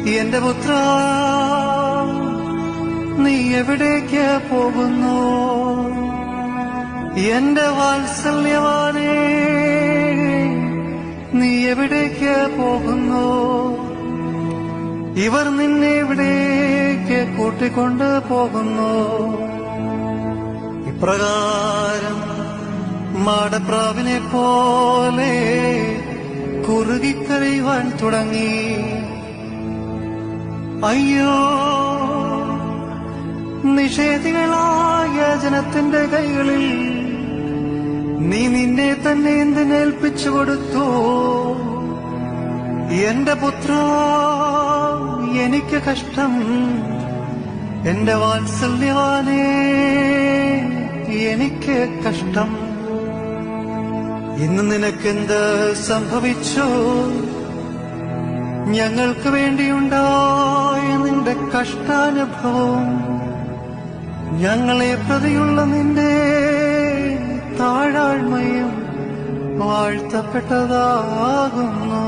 എന്റെ പുത്ര, നീ എവിടേക്ക് പോകുന്നു? എന്റെ വാത്സല്യവാനേ, നീ എവിടേക്ക് പോകുന്നു? ഇവർ നിന്നെ എവിടേക്ക് കൂട്ടിക്കൊണ്ട് പോകുന്നു? ഇപ്രകാരം മാടപ്രാവിനെ പോലെ കുറുകിക്കരയുവാൻ തുടങ്ങി. അയ്യോ, നിഷേധികളായ ജനത്തിന്റെ കൈകളിൽ നീ നിന്നെ തന്നെ എന്തിനേൽപ്പിച്ചു കൊടുത്തു? എന്റെ പുത്ര, എനിക്ക് കഷ്ടം. എന്റെ വാത്സല്യവാനേ, എനിക്ക് കഷ്ടം. ഇന്ന് നിനക്കെന്ത് സംഭവിച്ചു? ഞങ്ങൾക്ക് വേണ്ടിയുണ്ടായ നിന്റെ കഷ്ടാനുഭവം ഞങ്ങളെ പ്രതിയുള്ള നിന്റെ താഴാഴ്മയും വാഴ്ത്തപ്പെട്ടതാകുന്നു.